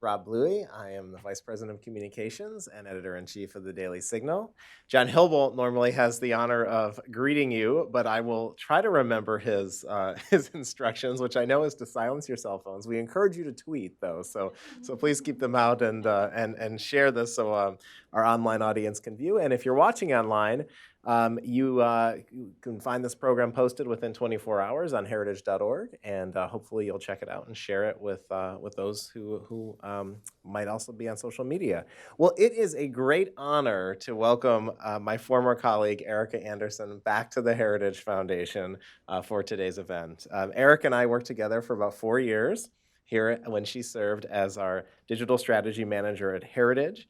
Rob Bluey. I am the Vice President of Communications and Editor-in-Chief of the Daily Signal. John Hilbolt normally has the honor of greeting you, but I will try to remember his his instructions, which I know is to silence your cell phones. We encourage you to tweet, though, so please keep them out and share this so our online audience can view. And if you're watching online, you can find this program posted within 24 hours on heritage.org, and hopefully you'll check it out and share it with those who might also be on social media. Well, it is a great honor to welcome my former colleague, Erica Anderson, back to the Heritage Foundation for today's event. Erica and I worked together for about 4 years here when she served as our digital strategy manager at Heritage.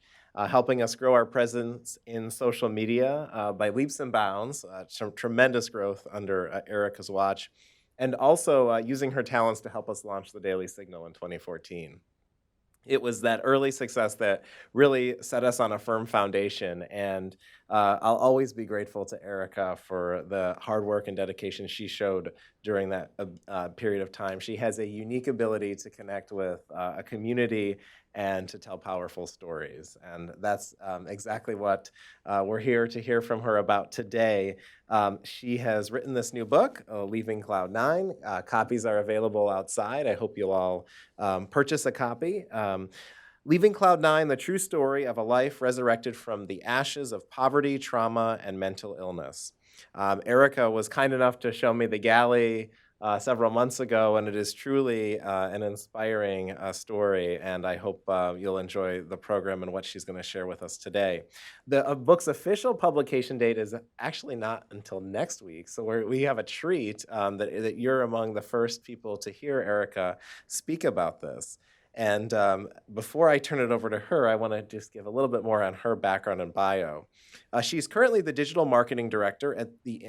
Helping us grow our presence in social media by leaps and bounds, some tremendous growth under Erica's watch, and also using her talents to help us launch the Daily Signal in 2014. It was that early success that really set us on a firm foundation, and I'll always be grateful to Erica for the hard work and dedication she showed during that period of time. She has a unique ability to connect with a community and to tell powerful stories, and that's exactly what we're here to hear from her about today. She has written this new book, Leaving Cloud 9. Copies are available outside. I hope you'll all purchase a copy. Leaving Cloud 9, the true story of a life resurrected from the ashes of poverty, trauma, and mental illness. Erica was kind enough to show me the galley several months ago, and it is truly an inspiring story, and I hope you'll enjoy the program and what she's going to share with us today. The book's official publication date is actually not until next week, so we have a treat that you're among the first people to hear Erica speak about this. And before I turn it over to her, I want to just give a little bit more on her background and bio. She's currently the digital marketing director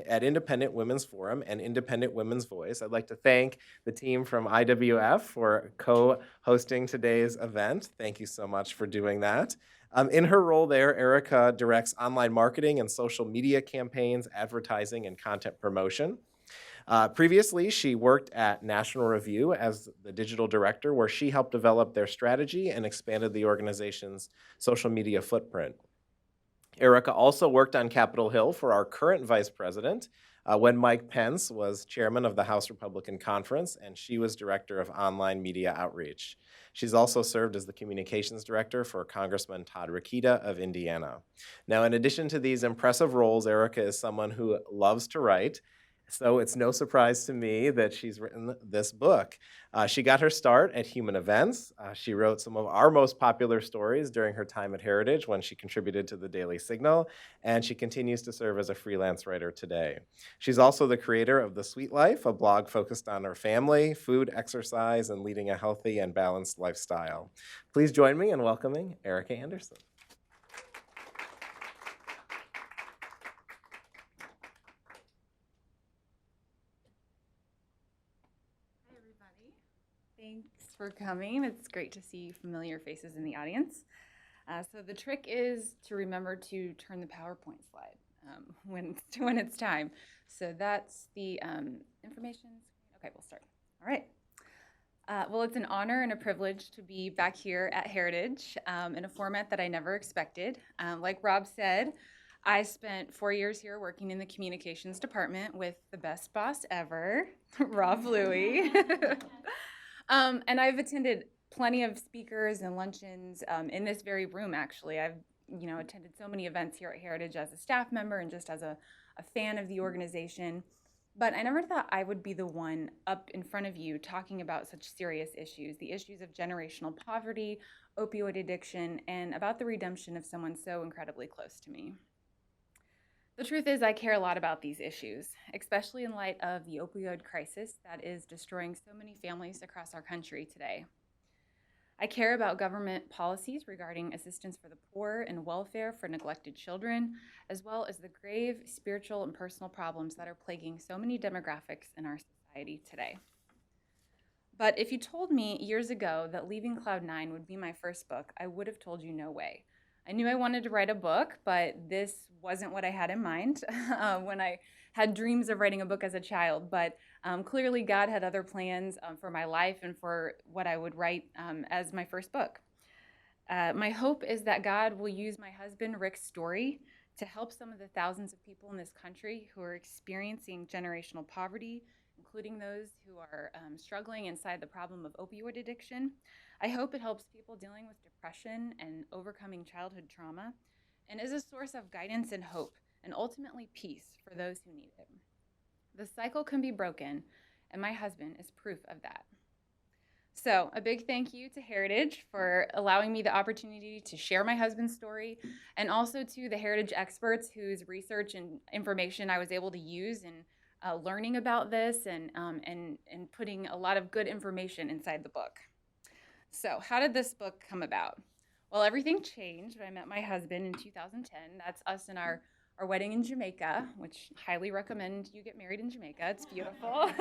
at Independent Women's Forum and Independent Women's Voice. I'd like to thank the team from IWF for co-hosting today's event. Thank you so much for doing that. In her role there, Erica directs online marketing and social media campaigns, advertising, and content promotion. Previously, she worked at National Review as the digital director, where she helped develop their strategy and expanded the organization's social media footprint. Erica also worked on Capitol Hill for our current vice president when Mike Pence was chairman of the House Republican Conference, and she was director of online media outreach. She's also served as the communications director for Congressman Todd Rokita of Indiana. Now, in addition to these impressive roles, Erica is someone who loves to write. So it's no surprise to me that she's written this book. She got her start at Human Events. She wrote some of our most popular stories during her time at Heritage when she contributed to the Daily Signal, and she continues to serve as a freelance writer today. She's also the creator of The Sweet Life, a blog focused on her family, food, exercise, and leading a healthy and balanced lifestyle. Please join me in welcoming Erica Anderson. Thanks for coming. It's great to see familiar faces in the audience. So the trick is to remember to turn the PowerPoint slide when it's time. So that's the information. Okay, we'll start. All right. Well, it's an honor and a privilege to be back here at Heritage in a format that I never expected. Like Rob said, I spent 4 years here working in the communications department with the best boss ever, Rob Bluey. And I've attended plenty of speakers and luncheons in this very room, actually. I've attended so many events here at Heritage as a staff member and just as a fan of the organization. But I never thought I would be the one up in front of you talking about such serious issues, the issues of generational poverty, opioid addiction, and about the redemption of someone so incredibly close to me. The truth is, I care a lot about these issues, especially in light of the opioid crisis that is destroying so many families across our country today. I care about government policies regarding assistance for the poor and welfare for neglected children, as well as the grave spiritual and personal problems that are plaguing so many demographics in our society today. But if you told me years ago that Leaving Cloud 9 would be my first book, I would have told you no way. I knew I wanted to write a book, but this wasn't what I had in mind when I had dreams of writing a book as a child. But clearly God had other plans for my life and for what I would write as my first book. My hope is that God will use my husband Rick's story to help some of the thousands of people in this country who are experiencing generational poverty, including those who are struggling inside the problem of opioid addiction. I hope it helps people dealing with depression and overcoming childhood trauma, and is a source of guidance and hope, and ultimately peace for those who need it. The cycle can be broken, and my husband is proof of that. So, a big thank you to Heritage for allowing me the opportunity to share my husband's story, and also to the Heritage experts whose research and information I was able to use in learning about this and putting a lot of good information inside the book. So, how did this book come about? Well, everything changed when I met my husband in 2010. That's us in our wedding in Jamaica, which highly recommend you get married in Jamaica. It's beautiful.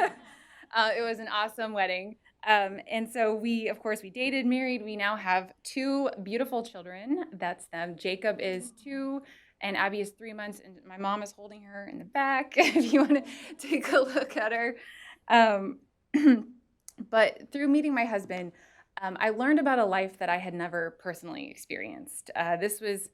It was an awesome wedding. And so we dated, married. We now have 2 beautiful children. That's them. Jacob is 2 and Abby is 3 months. And my mom is holding her in the back if you want to take a look at her. But through meeting my husband, I learned about a life that I had never personally experienced. This was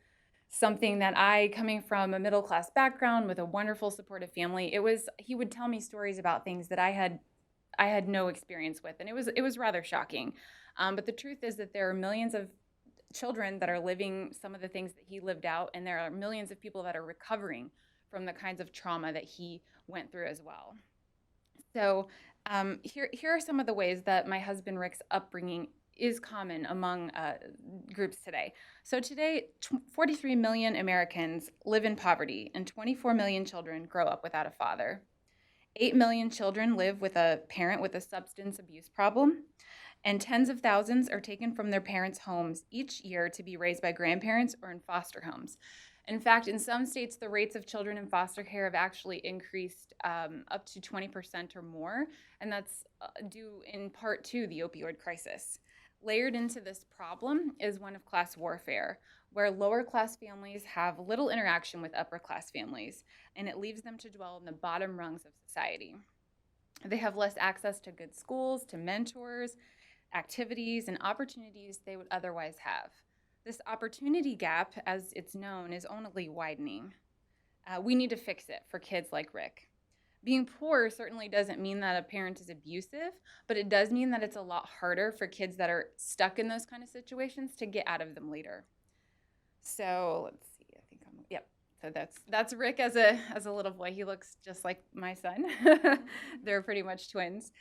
something that coming from a middle-class background with a wonderful supportive family, he would tell me stories about things that I had no experience with, and it was rather shocking. But the truth is that there are millions of children that are living some of the things that he lived out, and there are millions of people that are recovering from the kinds of trauma that he went through as well. So here are some of the ways that my husband Rick's upbringing is common among groups today. So today, 43 million Americans live in poverty, and 24 million children grow up without a father. 8 million children live with a parent with a substance abuse problem, and tens of thousands are taken from their parents' homes each year to be raised by grandparents or in foster homes. In fact, in some states, the rates of children in foster care have actually increased up to 20% or more, and that's due in part to the opioid crisis. Layered into this problem is one of class warfare, where lower class families have little interaction with upper class families, and it leaves them to dwell in the bottom rungs of society. They have less access to good schools, to mentors, activities, and opportunities they would otherwise have. This opportunity gap, as it's known, is only widening. We need to fix it for kids like Rick. Being poor certainly doesn't mean that a parent is abusive, but it does mean that it's a lot harder for kids that are stuck in those kind of situations to get out of them later. So let's see, So that's Rick as a little boy. He looks just like my son. They're pretty much twins.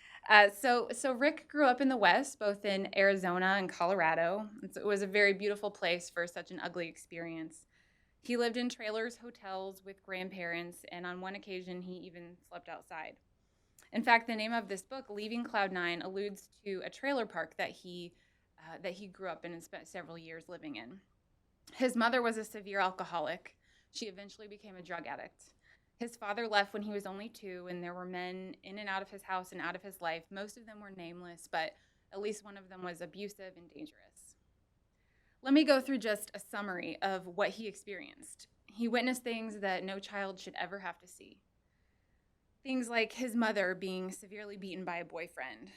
So Rick grew up in the West, both in Arizona and Colorado. And so it was a very beautiful place for such an ugly experience. He lived in trailers, hotels with grandparents, and on one occasion he even slept outside. In fact, the name of this book, Leaving Cloud 9, alludes to a trailer park that he grew up in and spent several years living in. His mother was a severe alcoholic. She eventually became a drug addict. His father left when he was only 2, and there were men in and out of his house and out of his life. Most of them were nameless, but at least one of them was abusive and dangerous. Let me go through just a summary of what he experienced. He witnessed things that no child should ever have to see. Things like his mother being severely beaten by a boyfriend.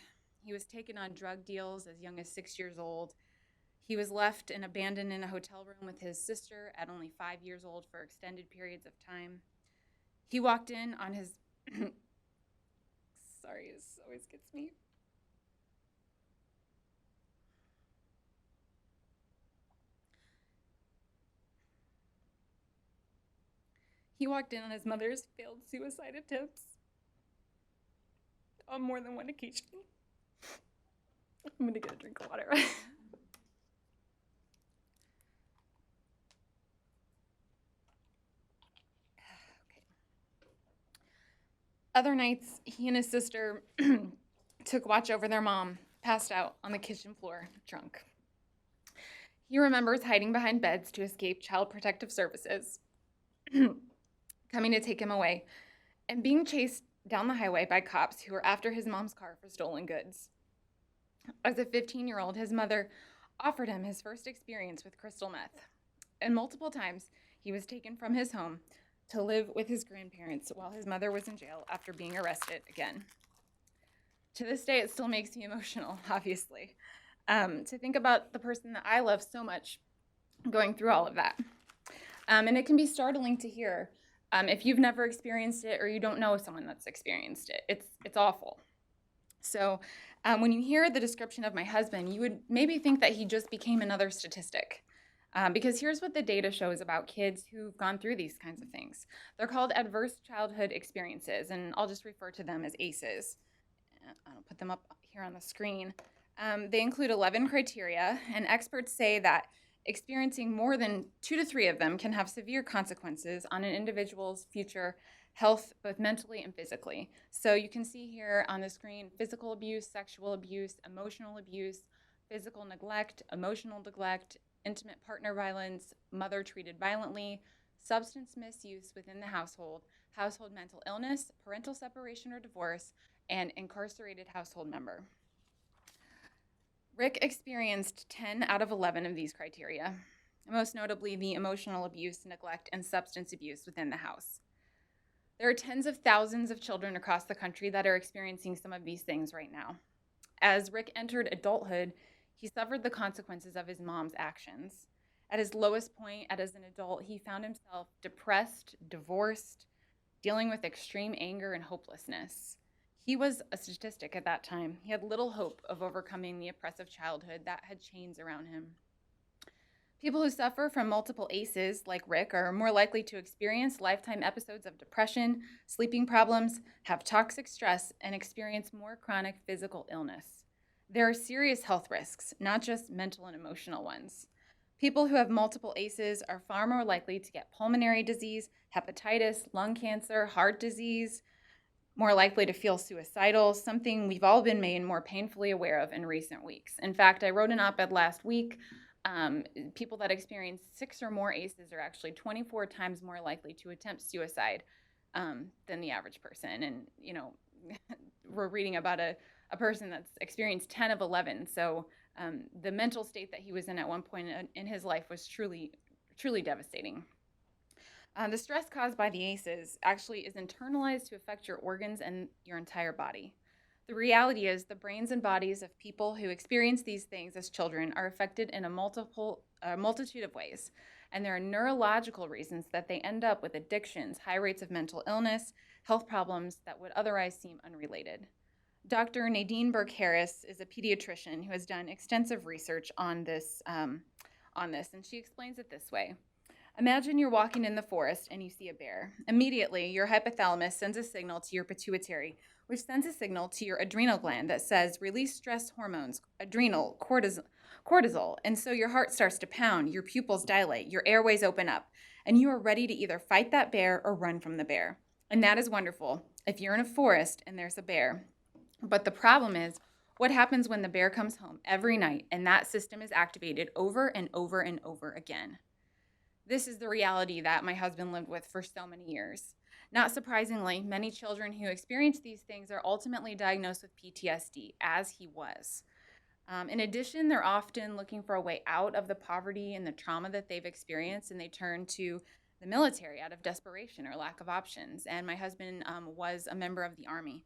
He was taken on drug deals as young as 6 years old. He was left and abandoned in a hotel room with his sister at only 5 years old for extended periods of time. He walked in on his... Sorry, this always gets me. He walked in on his mother's failed suicide attempts on more than one occasion. I'm gonna get a drink of water. Okay. Other nights, he and his sister took watch over their mom, passed out on the kitchen floor, drunk. He remembers hiding behind beds to escape Child Protective Services coming to take him away, and being chased down the highway by cops who were after his mom's car for stolen goods. As a 15-year-old, his mother offered him his first experience with crystal meth, and multiple times he was taken from his home to live with his grandparents while his mother was in jail after being arrested again. To this day, it still makes me emotional, obviously. to think about the person that I love so much going through all of that. And it can be startling to hear if you've never experienced it or you don't know someone that's experienced it. It's awful. So when you hear the description of my husband, you would maybe think that he just became another statistic. Because here's what the data shows about kids who've gone through these kinds of things. They're called adverse childhood experiences, and I'll just refer to them as ACEs. I'll put them up here on the screen. They include 11 criteria, and experts say that experiencing more than 2 to 3 of them can have severe consequences on an individual's future health, both mentally and physically. So you can see here on the screen physical abuse, sexual abuse, emotional abuse, physical neglect, emotional neglect, intimate partner violence, mother treated violently, substance misuse within the household, household mental illness, parental separation or divorce, and incarcerated household member. Rick experienced 10 out of 11 of these criteria, most notably the emotional abuse, neglect, and substance abuse within the house. There are tens of thousands of children across the country that are experiencing some of these things right now. As Rick entered adulthood, he suffered the consequences of his mom's actions. At his lowest point as an adult, he found himself depressed, divorced, dealing with extreme anger and hopelessness. He was a statistic at that time. He had little hope of overcoming the oppressive childhood that had chains around him. People who suffer from multiple ACEs, like Rick, are more likely to experience lifetime episodes of depression, sleeping problems, have toxic stress, and experience more chronic physical illness. There are serious health risks, not just mental and emotional ones. People who have multiple ACEs are far more likely to get pulmonary disease, hepatitis, lung cancer, heart disease, more likely to feel suicidal, something we've all been made more painfully aware of in recent weeks. In fact, I wrote an op-ed last week. People that experience 6 or more ACEs are actually 24 times more likely to attempt suicide than the average person. And, you know, we're reading about a person that's experienced 10 of 11. So the mental state that he was in at one point in his life was truly, truly devastating. The stress caused by the ACEs actually is internalized to affect your organs and your entire body. The reality is the brains and bodies of people who experience these things as children are affected in a multitude of ways. And there are neurological reasons that they end up with addictions, high rates of mental illness, health problems that would otherwise seem unrelated. Dr. Nadine Burke-Harris is a pediatrician who has done extensive research on this, and she explains it this way. Imagine you're walking in the forest and you see a bear. Immediately, your hypothalamus sends a signal to your pituitary, which sends a signal to your adrenal gland that says release stress hormones, adrenal, cortisol. And so your heart starts to pound, your pupils dilate, your airways open up, and you are ready to either fight that bear or run from the bear. And that is wonderful if you're in a forest and there's a bear. But the problem is, what happens when the bear comes home every night and that system is activated over and over and over again? This is the reality that my husband lived with for so many years. Not surprisingly, many children who experience these things are ultimately diagnosed with PTSD, as he was. In addition, they're often looking for a way out of the poverty and the trauma that they've experienced, and they turn to the military out of desperation or lack of options. And my husband was a member of the Army.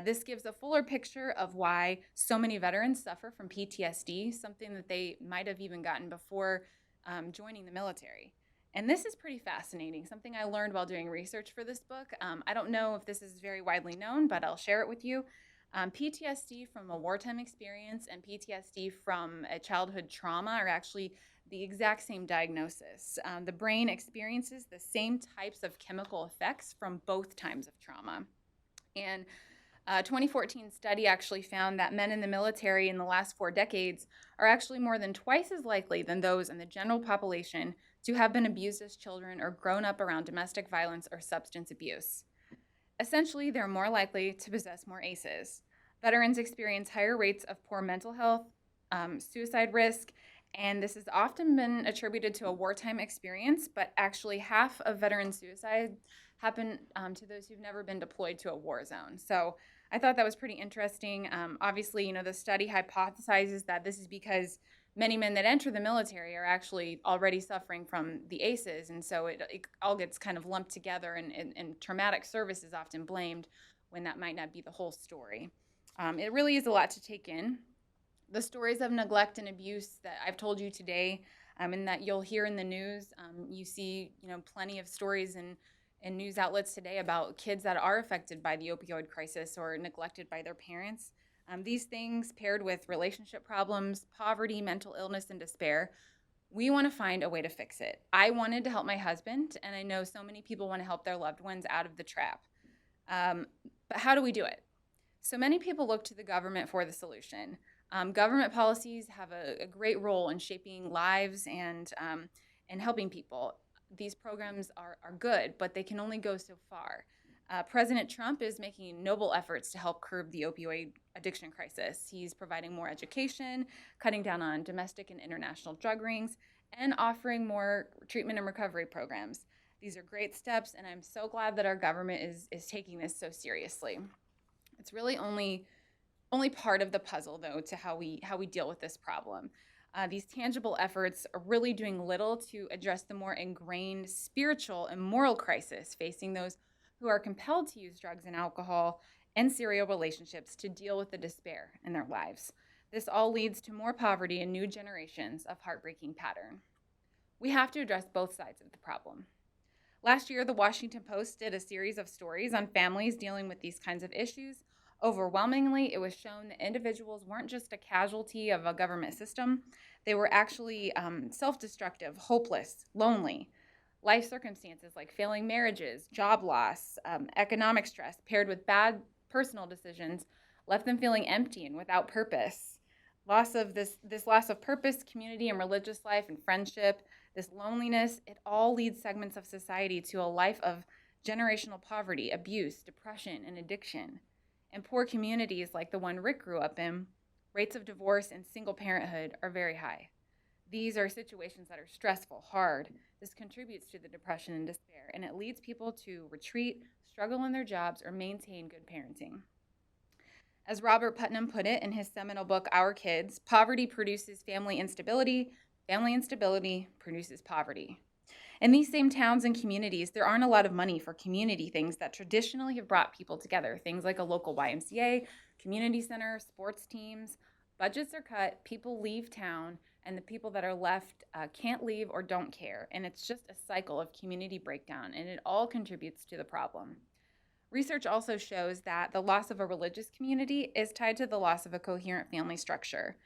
This gives a fuller picture of why so many veterans suffer from PTSD, something that they might have even gotten before joining the military. And this is pretty fascinating, something I learned while doing research for this book. I don't know if this is very widely known, but I'll share it with you. PTSD from a wartime experience and PTSD from a childhood trauma are actually the exact same diagnosis. The brain experiences the same types of chemical effects from both times of trauma. And a 2014 study actually found that men in the military in the last 4 decades are actually more than twice as likely than those in the general population to have been abused as children or grown up around domestic violence or substance abuse. Essentially, they're more likely to possess more ACEs. Veterans experience higher rates of poor mental health, suicide risk, and this has often been attributed to a wartime experience, but actually half of veteran suicide happen to those who've never been deployed to a war zone. So I thought that was pretty interesting. Obviously, the study hypothesizes that this is because many men that enter the military are actually already suffering from the ACEs, and so it all gets kind of lumped together, and traumatic service is often blamed when that might not be the whole story. It really is a lot to take in. The stories of neglect and abuse that I've told you today, and that you'll hear in the news, you see, plenty of stories in news outlets today about kids that are affected by the opioid crisis or neglected by their parents. These things, paired with relationship problems, poverty, mental illness, and despair, we want to find a way to fix it. I wanted to help my husband, and I know so many people want to help their loved ones out of the trap. Um, but how do we do it? So many people look to the government for the solution. Government policies have a great role in shaping lives and helping people. These programs are good, but they can only go so far. President Trump is making noble efforts to help curb the opioid addiction crisis. He's providing more education, cutting down on domestic and international drug rings, and offering more treatment and recovery programs. These are great steps, and I'm so glad that our government is taking this so seriously. It's really only part of the puzzle, though, to how we deal with this problem. These tangible efforts are really doing little to address the more ingrained spiritual and moral crisis facing those who are compelled to use drugs and alcohol and serial relationships to deal with the despair in their lives. This all leads to more poverty and new generations of heartbreaking pattern. We have to address both sides of the problem. Last year, the Washington Post did a series of stories on families dealing with these kinds of issues. Overwhelmingly, it was shown that individuals weren't just a casualty of a government system, they were actually self destructive, hopeless, lonely. Life circumstances like failing marriages, job loss, economic stress, paired with bad personal decisions, left them feeling empty and without purpose. This loss of purpose, community and religious life and friendship, this loneliness, it all leads segments of society to a life of generational poverty, abuse, depression, and addiction. In poor communities like the one Rick grew up in, rates of divorce and single parenthood are very high. These are situations that are stressful, hard. This contributes to the depression and despair, and it leads people to retreat, struggle in their jobs, or maintain good parenting. As Robert Putnam put it in his seminal book, Our Kids, poverty produces family instability produces poverty. In these same towns and communities, there aren't a lot of money for community things that traditionally have brought people together. Things like a local YMCA, community center, sports teams. Budgets are cut, people leave town, and the people that are left can't leave or don't care. And it's just a cycle of community breakdown, and it all contributes to the problem. Research also shows that the loss of a religious community is tied to the loss of a coherent family structure.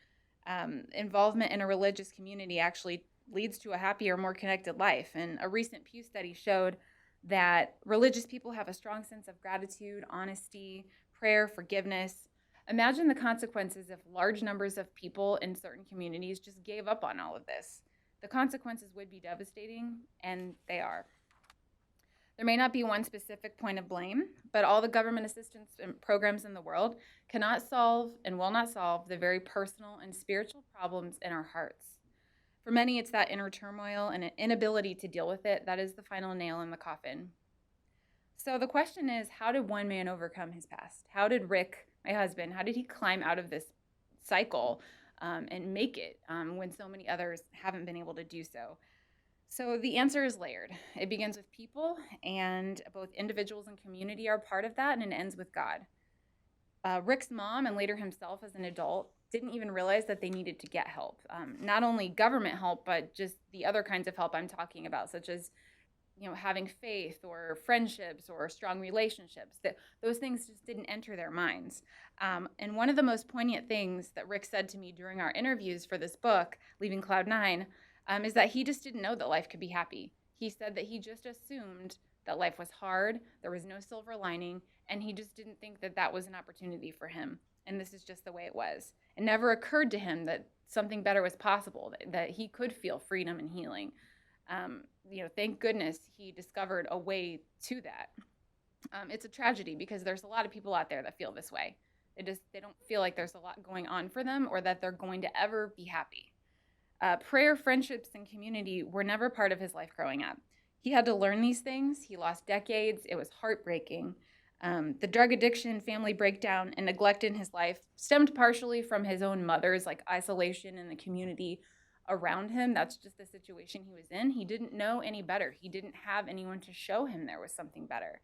Involvement in a religious community actually leads to a happier, more connected life. And a recent Pew study showed that religious people have a strong sense of gratitude, honesty, prayer, forgiveness. Imagine the consequences if large numbers of people in certain communities just gave up on all of this. The consequences would be devastating, and they are. There may not be one specific point of blame, but all the government assistance programs in the world cannot solve and will not solve the very personal and spiritual problems in our hearts. For many, it's that inner turmoil and an inability to deal with it that is the final nail in the coffin. So the question is, how did one man overcome his past? How did Rick, my husband, how did he climb out of this cycle and make it when so many others haven't been able to do so? So the answer is layered. It begins with people, and both individuals and community are part of that, and it ends with God. Rick's mom, and later himself as an adult, didn't even realize that they needed to get help. Not only government help, but just the other kinds of help I'm talking about, such as having faith or friendships or strong relationships. Those things just didn't enter their minds. And one of the most poignant things that Rick said to me during our interviews for this book, Leaving Cloud 9, is that he just didn't know that life could be happy. He said that he just assumed that life was hard, there was no silver lining, and he just didn't think that that was an opportunity for him. And this is just the way it was. It never occurred to him that something better was possible, that he could feel freedom and healing. Thank goodness he discovered a way to that. It's a tragedy because there's a lot of people out there that feel this way. They don't feel like there's a lot going on for them or that they're going to ever be happy. Prayer, friendships, and community were never part of his life growing up. He had to learn these things. He lost decades. It was heartbreaking. The drug addiction, family breakdown, and neglect in his life stemmed partially from his own mother's isolation in the community around him. That's just the situation he was in. He didn't know any better. He didn't have anyone to show him there was something better.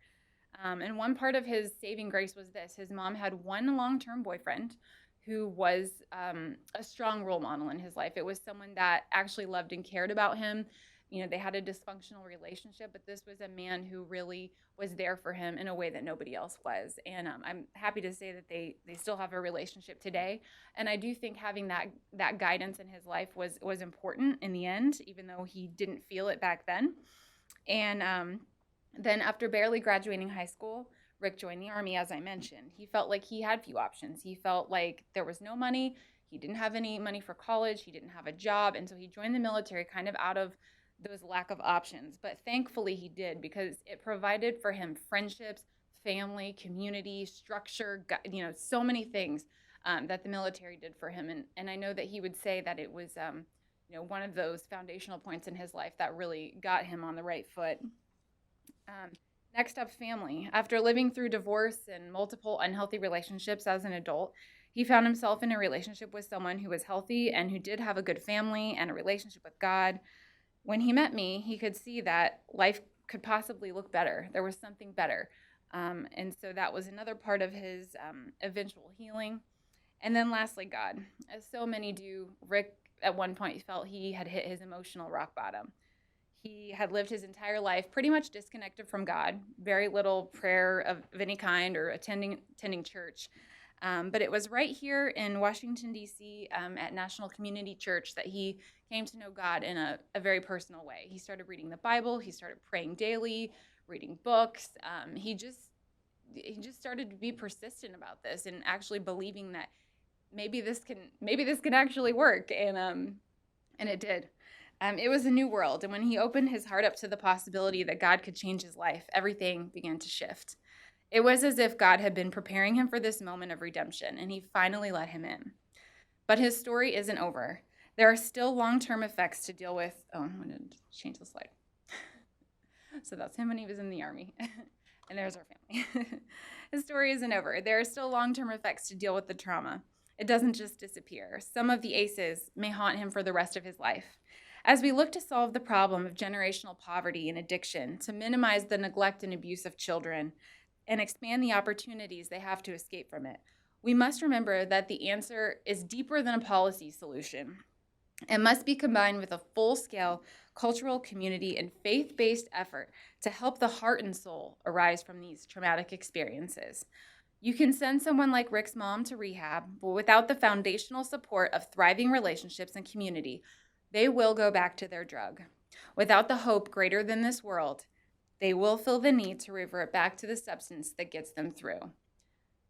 And one part of his saving grace was this. His mom had one long-term boyfriend who was a strong role model in his life. It was someone that actually loved and cared about him. They had a dysfunctional relationship, but this was a man who really was there for him in a way that nobody else was. And I'm happy to say that they still have a relationship today. And I do think having that guidance in his life was important in the end, even though he didn't feel it back then. And then after barely graduating high school, Rick joined the Army, as I mentioned. He felt like he had few options. He felt like there was no money. He didn't have any money for college. He didn't have a job. And so he joined the military kind of out of those lack of options. But thankfully he did, because it provided for him friendships, family, community, structure, so many things that the military did for him. And I know that he would say that it was one of those foundational points in his life that really got him on the right foot. Next up, family. After living through divorce and multiple unhealthy relationships as an adult, he found himself in a relationship with someone who was healthy and who did have a good family and a relationship with God. When he met me, he could see that life could possibly look better. There was something better. And so that was another part of his eventual healing. And then lastly, God. As so many do, Rick at one point felt he had hit his emotional rock bottom. He had lived his entire life pretty much disconnected from God, very little prayer of any kind or attending church. But it was right here in Washington, D.C. At National Community Church that he came to know God in a very personal way. He started reading the Bible. He started praying daily, reading books. He just started to be persistent about this and actually believing that maybe this can actually work. And it did. It was a new world. And when he opened his heart up to the possibility that God could change his life, everything began to shift. It was as if God had been preparing him for this moment of redemption, and he finally let him in. But his story isn't over. There are still long-term effects to deal with. Oh, I'm going to change the slide. So that's him when he was in the Army. And there's our family. His story isn't over. There are still long-term effects to deal with the trauma. It doesn't just disappear. Some of the aces may haunt him for the rest of his life. As we look to solve the problem of generational poverty and addiction, to minimize the neglect and abuse of children, and expand the opportunities they have to escape from it, we must remember that the answer is deeper than a policy solution. It must be combined with a full-scale cultural, community, and faith-based effort to help the heart and soul arise from these traumatic experiences. You can send someone like Rick's mom to rehab, but without the foundational support of thriving relationships and community, they will go back to their drug. Without the hope greater than this world, they will feel the need to revert back to the substance that gets them through.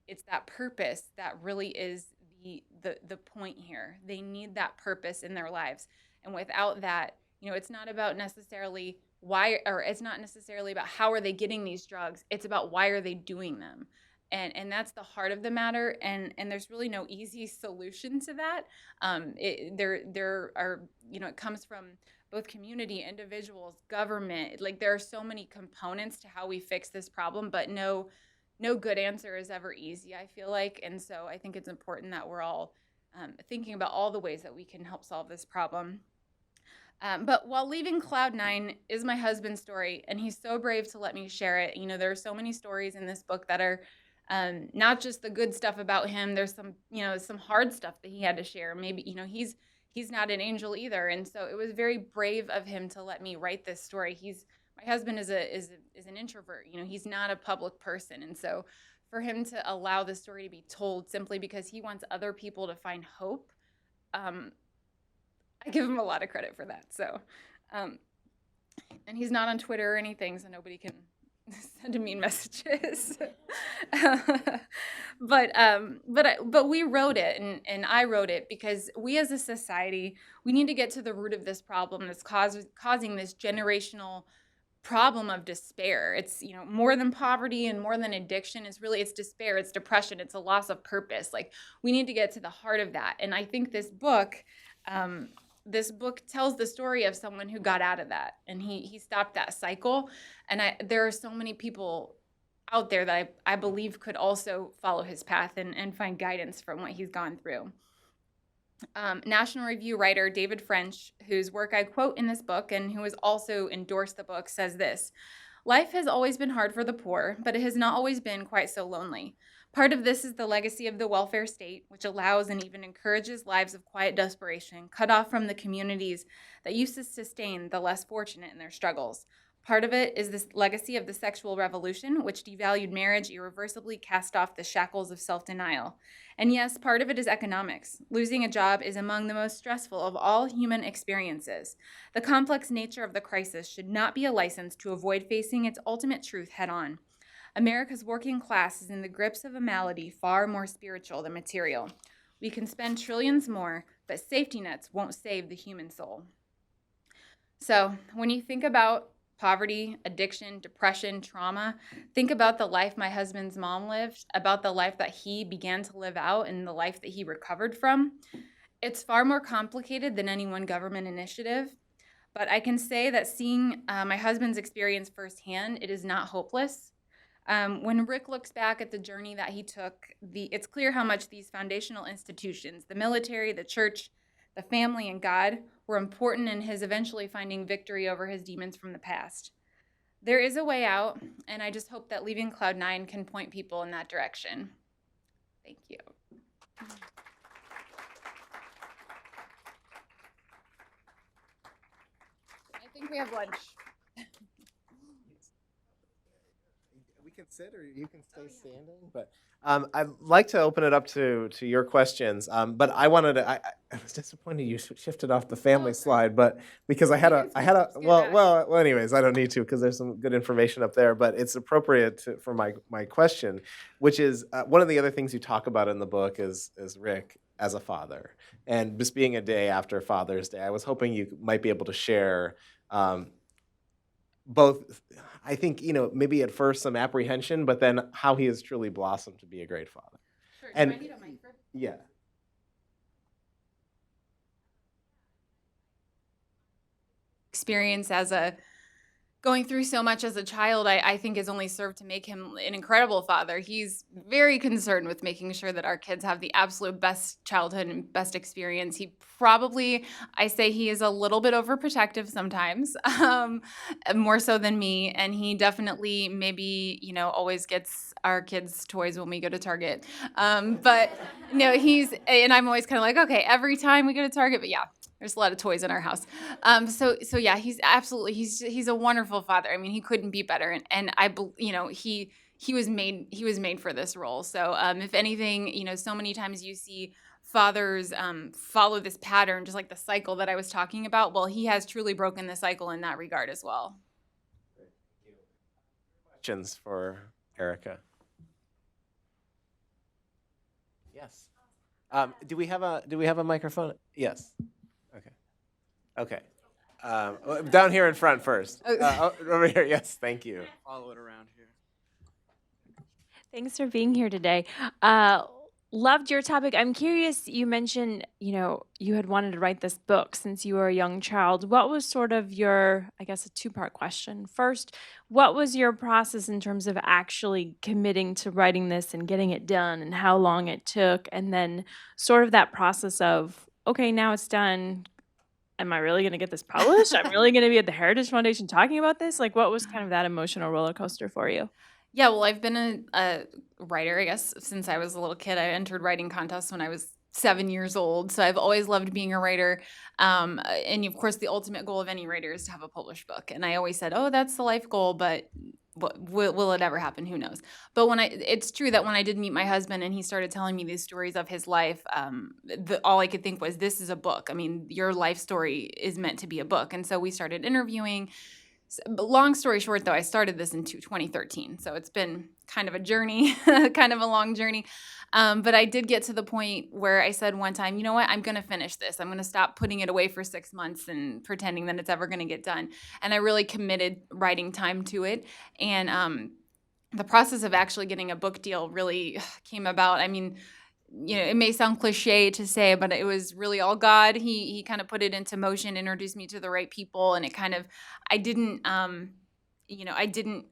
It's that purpose that really is the point here. They need that purpose in their lives. And without that, it's not about necessarily why, or it's not necessarily about how are they getting these drugs. It's about why are they doing them. And that's the heart of the matter. And there's really no easy solution to that. There are, it comes from both community, individuals, government. Like there are so many components to how we fix this problem, but no good answer is ever easy, I feel like. And so I think it's important that we're all thinking about all the ways that we can help solve this problem. But while leaving Cloud9 is my husband's story, and he's so brave to let me share it. There are so many stories in this book that are not just the good stuff about him. There's some hard stuff that he had to share. Maybe, he's not an angel either. And so it was very brave of him to let me write this story. My husband is an introvert. He's not a public person. And so for him to allow the story to be told simply because he wants other people to find hope, I give him a lot of credit for that. So, and he's not on Twitter or anything, so nobody can send him mean messages. But we wrote it, and I wrote it because we as a society, we need to get to the root of this problem that's causing this generational problem of despair. It's, more than poverty and more than addiction. It's despair, it's depression, it's a loss of purpose. Like, we need to get to the heart of that. And I think this book tells the story of someone who got out of that, and he stopped that cycle. And there are so many people out there that I believe could also follow his path and find guidance from what he's gone through. National Review writer David French, whose work I quote in this book and who has also endorsed the book, says this: "Life has always been hard for the poor, but it has not always been quite so lonely. Part of this is the legacy of the welfare state, which allows and even encourages lives of quiet desperation, cut off from the communities that used to sustain the less fortunate in their struggles. Part of it is this legacy of the sexual revolution, which devalued marriage, irreversibly cast off the shackles of self-denial. And yes, part of it is economics. Losing a job is among the most stressful of all human experiences. The complex nature of the crisis should not be a license to avoid facing its ultimate truth head-on. America's working class is in the grips of a malady far more spiritual than material. We can spend trillions more, but safety nets won't save the human soul. So when you think about poverty, addiction, depression, trauma, think about the life my husband's mom lived, about the life that he began to live out and the life that he recovered from. It's far more complicated than any one government initiative, but I can say that seeing my husband's experience firsthand, it is not hopeless. When Rick looks back at the journey that he took, it's clear how much these foundational institutions, the military, the church, the family, and God, were important in his eventually finding victory over his demons from the past. There is a way out, and I just hope that leaving Cloud 9 can point people in that direction. Thank you. I think we have lunch. We can sit or you can stay standing, but I'd like to open it up to your questions. But I wanted to. I was disappointed you shifted off the family slide, but because I had a well. Anyways, I don't need to because there's some good information up there. But it's appropriate for my question, which is one of the other things you talk about in the book is Rick as a father, and just being a day after Father's Day. I was hoping you might be able to share. Both, I think, maybe at first some apprehension, but then how he has truly blossomed to be a great father. Sure. And Do I need a mic for? yeah. Experience going through so much as a child, I think has only served to make him an incredible father. He's very concerned with making sure that our kids have the absolute best childhood and best experience. He probably, I say he is a little bit overprotective sometimes, more so than me. And he definitely maybe, always gets our kids' toys when we go to Target. But no, and I'm always kind of like, okay, every time we go to Target, but yeah. There's a lot of toys in our house. So yeah, he's absolutely, he's a wonderful father. I mean, he couldn't be better. And he was made for this role. So if anything, so many times you see fathers follow this pattern, just like the cycle that I was talking about. Well, he has truly broken the cycle in that regard as well. Great. Thank you. Questions for Erica? Yes. Do we have a microphone? Yes. Okay. Down here in front first. Over here. Yes. Thank you. Follow it around here. Thanks for being here today. Loved your topic. I'm curious, you mentioned, you had wanted to write this book since you were a young child. What was sort of your, I guess, a two-part question. First, what was your process in terms of actually committing to writing this and getting it done and how long it took? And then sort of that process of, okay, now it's done. Am I really going to get this published? I'm really going to be at the Heritage Foundation talking about this? Like, what was kind of that emotional roller coaster for you? Yeah, well, I've been a writer, I guess, since I was a little kid. I entered writing contests when I was 7 years old, so I've always loved being a writer. And of course, the ultimate goal of any writer is to have a published book. And I always said, oh, that's the life goal, but will it ever happen? Who knows? But it's true that when I did meet my husband and he started telling me these stories of his life, all I could think was, this is a book. I mean, your life story is meant to be a book. And so we started interviewing. Long story short, though, I started this in 2013. So it's been kind of a journey, kind of a long journey. But I did get to the point where I said one time, you know what, I'm going to finish this. I'm going to stop putting it away for 6 months and pretending that it's ever going to get done. And I really committed writing time to it. And the process of actually getting a book deal really came about. I mean, it may sound cliche to say, but it was really all God. He kind of put it into motion, introduced me to the right people, and it kind of, I didn't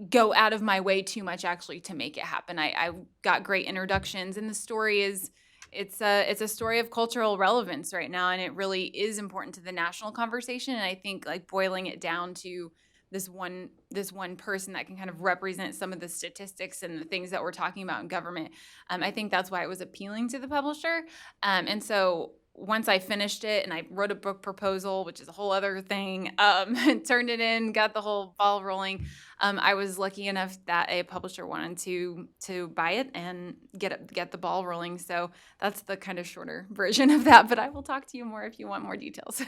go out of my way too much actually to make it happen. I got great introductions, and the story it's a story of cultural relevance right now, and it really is important to the national conversation. And I think like boiling it down to this one person that can kind of represent some of the statistics and the things that we're talking about in government. I think that's why it was appealing to the publisher. And so once I finished it and I wrote a book proposal, which is a whole other thing, and turned it in, got the whole ball rolling, I was lucky enough that a publisher wanted to buy it and get the ball rolling. So that's the kind of shorter version of that. But I will talk to you more if you want more details.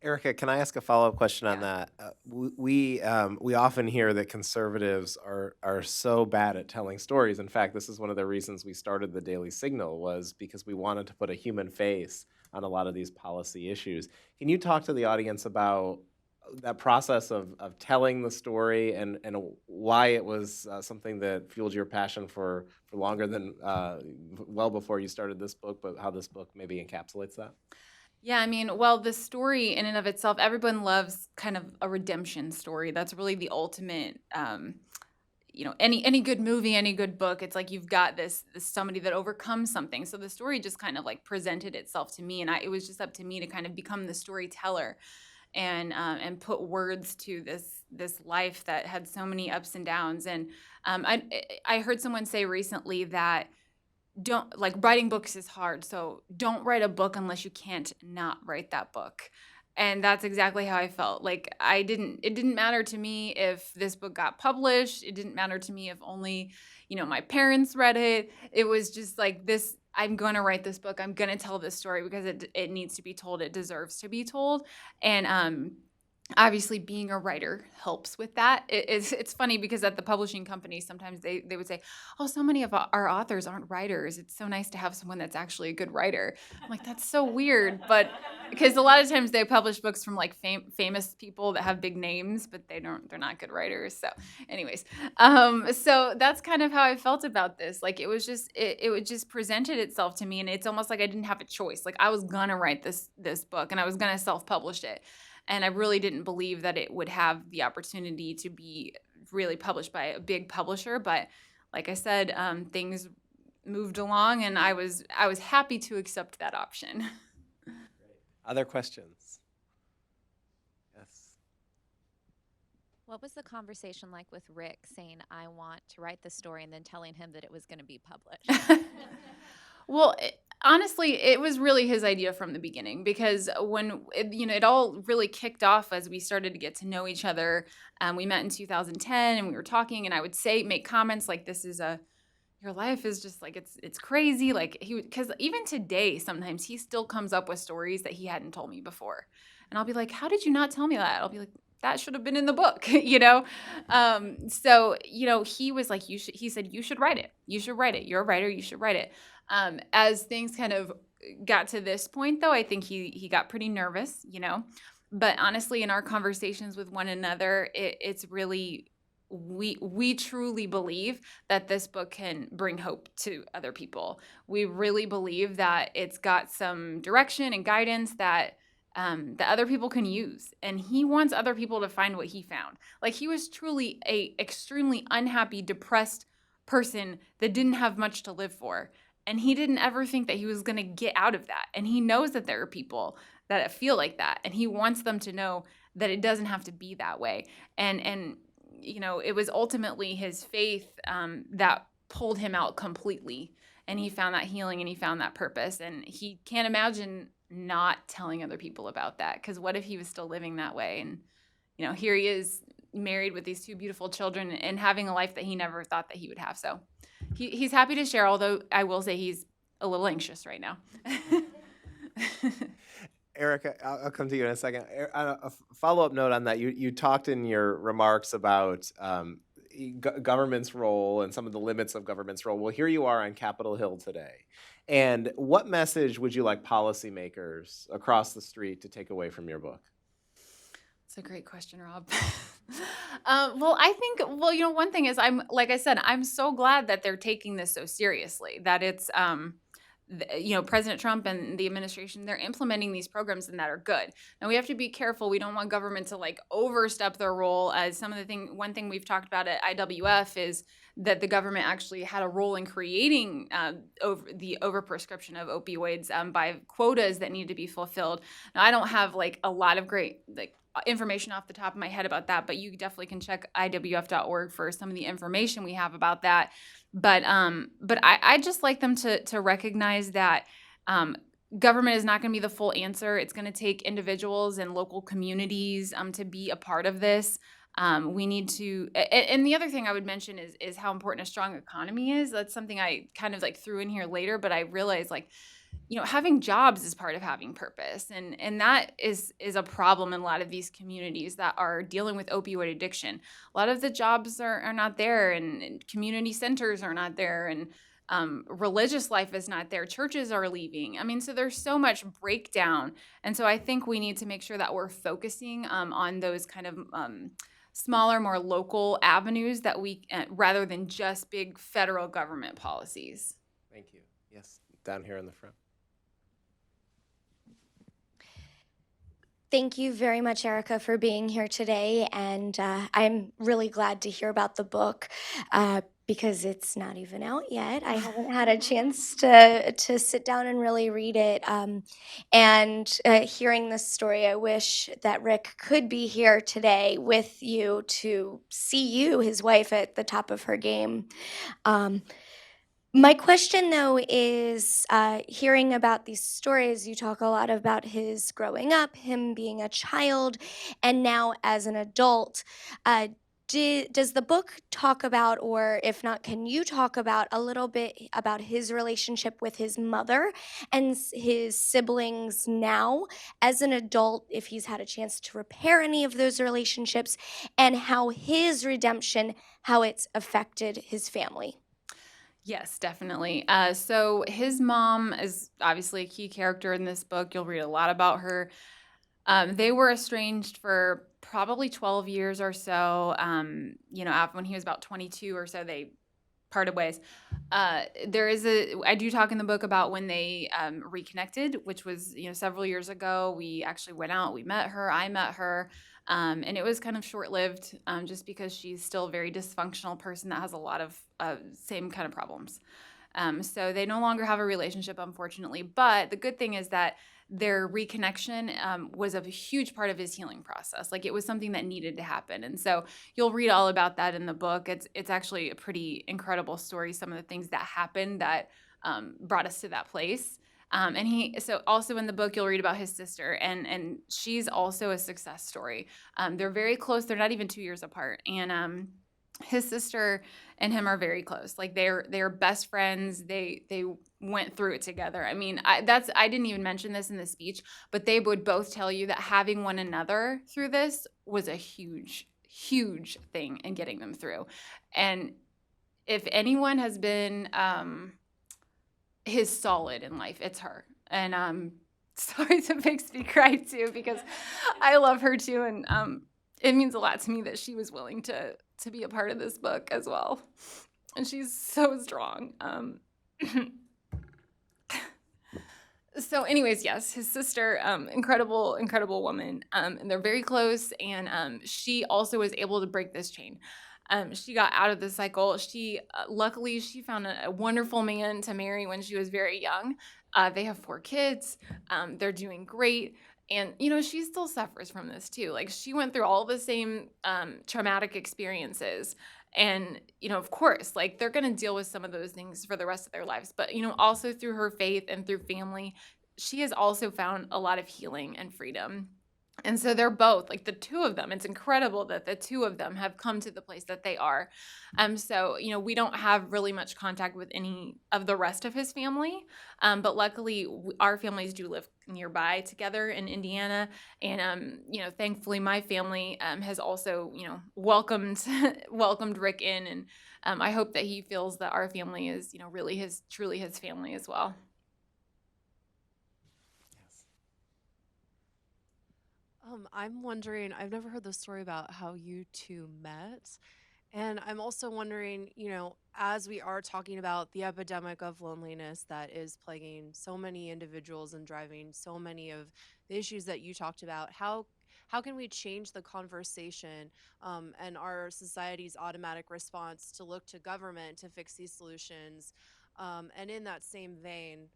Erica, can I ask a follow-up question on Yeah. that? We often hear that conservatives are so bad at telling stories. In fact, this is one of the reasons we started the Daily Signal, was because we wanted to put a human face on a lot of these policy issues. Can you talk to the audience about that process of telling the story and why it was something that fueled your passion for longer than well before you started this book, but how this book maybe encapsulates that? Yeah, I mean, well, the story in and of itself, everyone loves kind of a redemption story. That's really the ultimate. Any good movie, any good book, it's like you've got this somebody that overcomes something. So the story just kind of like presented itself to me, and it was just up to me to kind of become the storyteller and put words to this life that had so many ups and downs. And I heard someone say recently that don't like writing books is hard, so don't write a book unless you can't not write that book. And that's exactly how I felt. Like it didn't matter to me if this book got published. It didn't matter to me if only, my parents read it. It was just like this, I'm going to write this book. I'm going to tell this story because it needs to be told. It deserves to be told. And obviously being a writer helps with that. It's funny because at the publishing company, sometimes they would say, oh, so many of our authors aren't writers. It's so nice to have someone that's actually a good writer. I'm like, that's so weird. But because a lot of times they publish books from like famous people that have big names, but they're not good writers. So anyways, so that's kind of how I felt about this. Like it was just, it just presented itself to me, and it's almost like I didn't have a choice. Like I was gonna write this book and I was gonna self-publish it. And I really didn't believe that it would have the opportunity to be really published by a big publisher. But like I said, things moved along, and I was happy to accept that option. Other questions? Yes. What was the conversation like with Rick saying, I want to write this story, and then telling him that it was going to be published? Well, honestly, it was really his idea from the beginning, because when it all really kicked off as we started to get to know each other. We met in 2010, and we were talking, and I would make comments like, "This is your life is just like it's crazy." Like because even today, sometimes he still comes up with stories that he hadn't told me before, and I'll be like, "How did you not tell me that?" I'll be like, that should have been in the book, So, he was like, he said, you should write it. You should write it. You're a writer. You should write it. As things kind of got to this point, though, I think he got pretty nervous, but honestly, in our conversations with one another, it's really, we truly believe that this book can bring hope to other people. We really believe that it's got some direction and guidance that other people can use. And he wants other people to find what he found. Like, he was truly a extremely unhappy, depressed person that didn't have much to live for. And he didn't ever think that he was going to get out of that. And he knows that there are people that feel like that. And he wants them to know that it doesn't have to be that way. And it was ultimately his faith that pulled him out completely. And he found that healing, and he found that purpose. And he can't imagine not telling other people about that, because what if he was still living that way? And here he is, married with these two beautiful children and having a life that he never thought that he would have. So he's happy to share, although I will say he's a little anxious right now. Erica, I'll come to you in a second. A follow-up note on that. You talked in your remarks about government's role and some of the limits of government's role. Well, here you are on Capitol Hill today. And what message would you like policymakers across the street to take away from your book? That's a great question, Rob. Well, I think, one thing is, like I said, I'm so glad that they're taking this so seriously, that it's, President Trump and the administration, they're implementing these programs and that are good. Now, we have to be careful. We don't want government to overstep their role. As one thing we've talked about at IWF is that the government actually had a role in creating the overprescription of opioids by quotas that need to be fulfilled. Now, I don't have a lot of great information off the top of my head about that, but you definitely can check IWF.org for some of the information we have about that. But I just like them to recognize that government is not going to be the full answer. It's going to take individuals and local communities to be a part of this. We need to, and the other thing I would mention is how important a strong economy is. That's something I kind of like threw in here later, but I realized like, having jobs is part of having purpose. And that is a problem in a lot of these communities that are dealing with opioid addiction. A lot of the jobs are not there, and community centers are not there, and religious life is not there. Churches are leaving. I mean, so there's so much breakdown. And so I think we need to make sure that we're focusing on those kind of smaller, more local avenues that we, rather than just big federal government policies. Thank you. Yes, down here in the front. Thank you very much, Erica, for being here today. And I'm really glad to hear about the book because it's not even out yet. I haven't had a chance to sit down and really read it. And hearing this story, I wish that Rick could be here today with you to see you, his wife, at the top of her game. My question, though, is hearing about these stories, you talk a lot about his growing up, him being a child, and now as an adult. Does the book talk about, or if not, can you talk about a little bit about his relationship with his mother and his siblings now as an adult, if he's had a chance to repair any of those relationships, and how his redemption, how it's affected his family? Yes, definitely. So his mom is obviously a key character in this book. You'll read a lot about her. They were estranged for probably 12 years or so. After when he was about 22 or so, they parted ways. I do talk in the book about when they reconnected, which was, several years ago. We actually went out, I met her. And it was kind of short-lived just because she's still a very dysfunctional person that has a lot of same kind of problems. So they no longer have a relationship, unfortunately. But the good thing is that their reconnection was a huge part of his healing process. Like, it was something that needed to happen. And so you'll read all about that in the book. It's actually a pretty incredible story, some of the things that happened that brought us to that place. So also in the book, you'll read about his sister, and she's also a success story. They're very close. They're not even 2 years apart. And his sister and him are very close. Like, they're best friends. They went through it together. I mean, I didn't even mention this in the speech, but they would both tell you that having one another through this was a huge, huge thing in getting them through. And if anyone has been his solid in life, it's her. And sorry to make me cry too, because I love her too, and it means a lot to me that she was willing to be a part of this book as well. And she's so strong. So anyways, yes, his sister, incredible woman. And they're very close, and she also was able to break this chain. She got out of the cycle. Luckily, she found a wonderful man to marry when she was very young. They have 4 kids. They're doing great. And, she still suffers from this too. Like, she went through all the same traumatic experiences. And, of course, like, they're going to deal with some of those things for the rest of their lives. But, also through her faith and through family, she has also found a lot of healing and freedom. And so they're both, like, the two of them, it's incredible that the two of them have come to the place that they are. So, we don't have really much contact with any of the rest of his family. But luckily, our families do live nearby together in Indiana. And, thankfully, my family has also, welcomed Rick in. And I hope that he feels that our family is, really truly his family as well. I'm wondering, I've never heard the story about how you two met. And I'm also wondering, as we are talking about the epidemic of loneliness that is plaguing so many individuals and driving so many of the issues that you talked about, how can we change the conversation and our society's automatic response to look to government to fix these solutions? And in that same vein,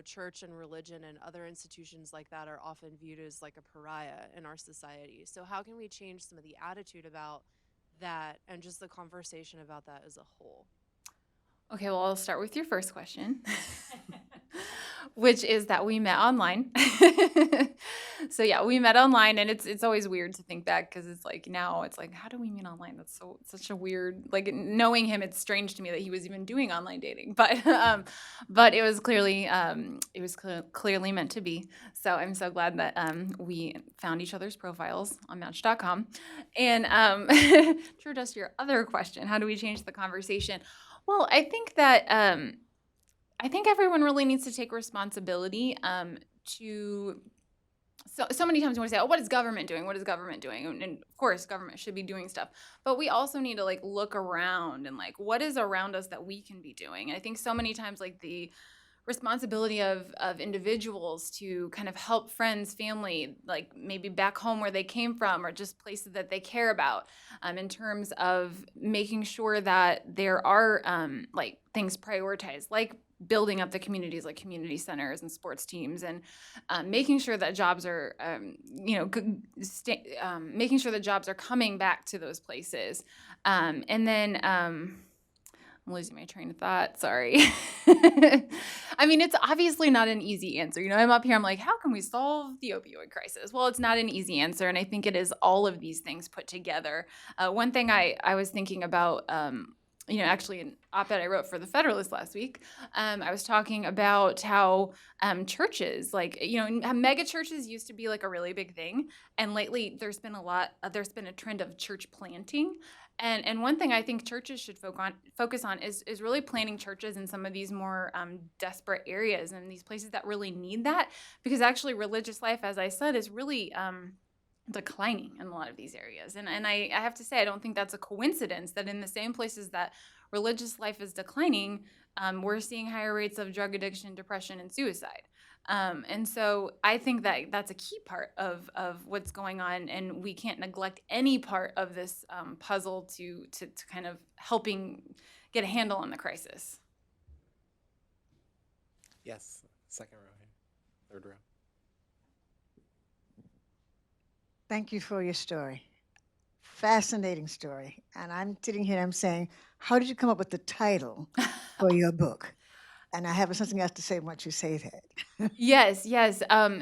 church and religion and other institutions like that are often viewed as like a pariah in our society. So how can we change some of the attitude about that and just the conversation about that as a whole? Okay, well, I'll start with your first question, which is that we met online. So yeah, we met online, and it's always weird to think back because it's like now it's like, how do we meet online? That's such a weird, like, knowing him, it's strange to me that he was even doing online dating, but it was clearly clearly meant to be. So I'm so glad that we found each other's profiles on Match.com. And to address your other question, how do we change the conversation? Well, I think that I think everyone really needs to take responsibility to. So many times we want to say, "Oh, what is government doing? What is government doing?" And of course, government should be doing stuff, but we also need to like look around and like what is around us that we can be doing. And I think so many times like the responsibility of individuals to kind of help friends, family, like maybe back home where they came from or just places that they care about, in terms of making sure that there are like things prioritized, like building up the communities like community centers and sports teams, and making sure that jobs are making sure that jobs are coming back to those places, and then I'm losing my train of thought. Sorry. I mean, it's obviously not an easy answer. I'm up here, I'm like, how can we solve the opioid crisis? Well, it's not an easy answer. And I think it is all of these things put together. One thing I was thinking about, actually an op-ed I wrote for the Federalist last week, I was talking about how churches, like, mega churches used to be like a really big thing. And lately there's been a trend of church planting. And one thing I think churches should focus on is really planting churches in some of these more desperate areas and these places that really need that, because actually religious life, as I said, is really declining in a lot of these areas. And I have to say, I don't think that's a coincidence that in the same places that religious life is declining, we're seeing higher rates of drug addiction, depression, and suicide. And so I think that that's a key part of what's going on, and we can't neglect any part of this puzzle to kind of helping get a handle on the crisis. Yes, second row here, third row. Thank you for your story. Fascinating story. And I'm sitting here and I'm saying, how did you come up with the title for your book? And I have something else to say once you say that. Yes.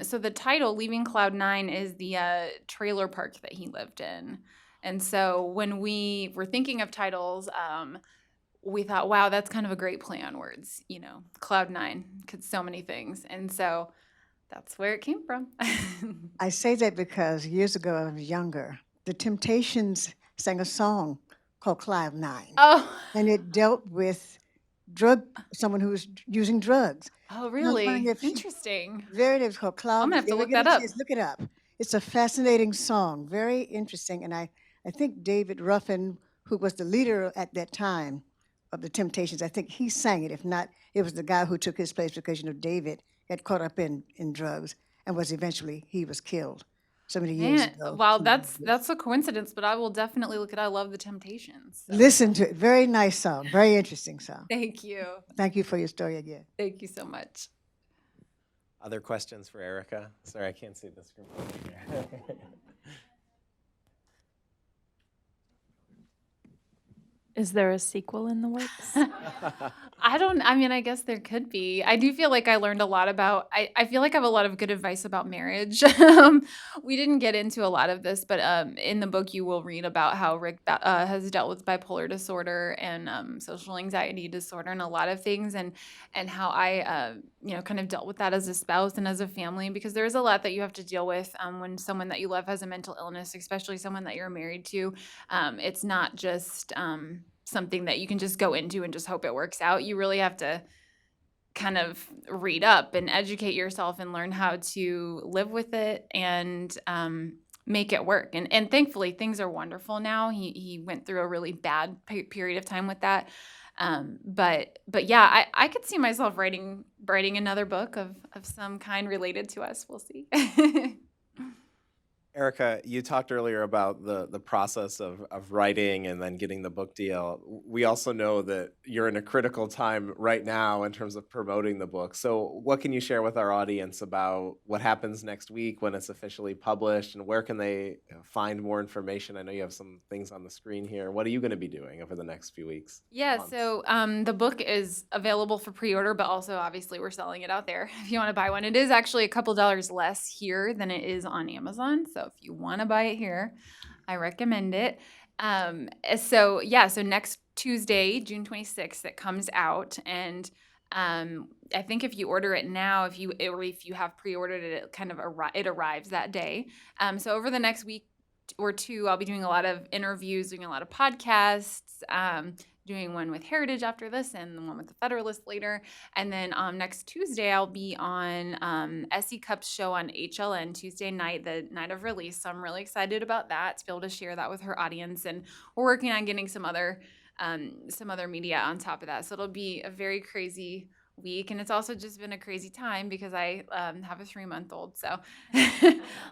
So the title, Leaving Cloud 9, is the trailer park that he lived in. And so when we were thinking of titles, we thought, wow, that's kind of a great play on words. Cloud 9 could so many things. And so that's where it came from. I say that because years ago I was younger. The Temptations sang a song called Cloud 9. Oh. And it dealt with someone who was using drugs. Oh, really? Interesting. There it is, called Cloud. I'm gonna have to look that up. Look it up. It's a fascinating song, very interesting. And I think David Ruffin, who was the leader at that time of the Temptations, I think he sang it. If not, it was the guy who took his place because, David got caught up in drugs and he was killed so many years ago. Wow, that's a coincidence, but I will definitely look at it. I love the Temptations. So. Listen to it. Very nice song. Very interesting song. Thank you. Thank you for your story again. Thank you so much. Other questions for Erica? Sorry, I can't see the screen. Is there a sequel in the works? I guess there could be. I do feel like I learned a lot about, I feel like I have a lot of good advice about marriage. We didn't get into a lot of this, but in the book you will read about how Rick has dealt with bipolar disorder and social anxiety disorder and a lot of things, and how I, kind of dealt with that as a spouse and as a family, because there's a lot that you have to deal with when someone that you love has a mental illness, especially someone that you're married to. It's not just something that you can just go into and just hope it works out. You really have to kind of read up and educate yourself and learn how to live with it and make it work. And thankfully, things are wonderful now. He went through a really bad period of time with that. But yeah, I could see myself writing another book of some kind related to us. We'll see. Erica, you talked earlier about the process of writing and then getting the book deal. We also know that you're in a critical time right now in terms of promoting the book. So what can you share with our audience about what happens next week when it's officially published, and where can they find more information? I know you have some things on the screen here. What are you going to be doing over the next few weeks? Yeah, months? so the book is available for pre-order, but also obviously we're selling it out there if you want to buy one. It is actually a couple dollars less here than it is on Amazon. So if you want to buy it here, I recommend it. So next Tuesday, June 26th, it comes out, and I think if you order it now, if you have pre-ordered it, it kind of it arrives that day. So over the next week or two, I'll be doing a lot of interviews, doing a lot of podcasts, doing one with Heritage after this and the one with the Federalist later. And then next Tuesday, I'll be on Essie Cup's show on HLN Tuesday night, the night of release. So I'm really excited about that, to be able to share that with her audience. And we're working on getting some other media on top of that. So it'll be a very crazy week, and it's also just been a crazy time because I have a 3-month-old, so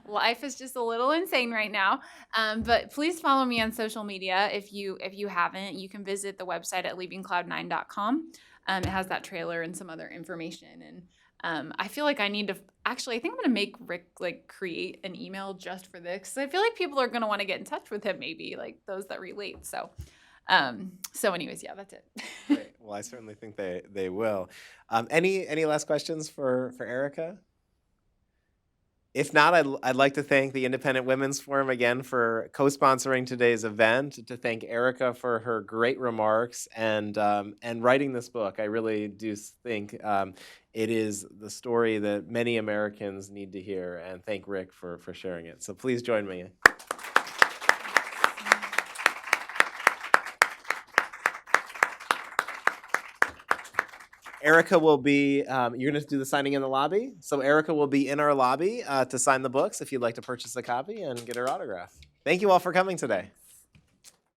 life is just a little insane right now. But please follow me on social media if you haven't. You can visit the website at leavingcloud9.com. It has that trailer and some other information, and I feel like I need to I think I'm gonna make Rick create an email just for this. I feel like people are gonna want to get in touch with him, maybe like those that relate. So anyways, yeah, that's it. Great. Well, I certainly think they will. Any last questions for Erica? If not, I'd like to thank the Independent Women's Forum again for co-sponsoring today's event, to thank Erica for her great remarks and writing this book. I really do think it is the story that many Americans need to hear, and thank Rick for sharing it. So please join me. Erica will be, you're going to do the signing in the lobby. So Erica will be in our lobby to sign the books if you'd like to purchase a copy and get her autograph. Thank you all for coming today.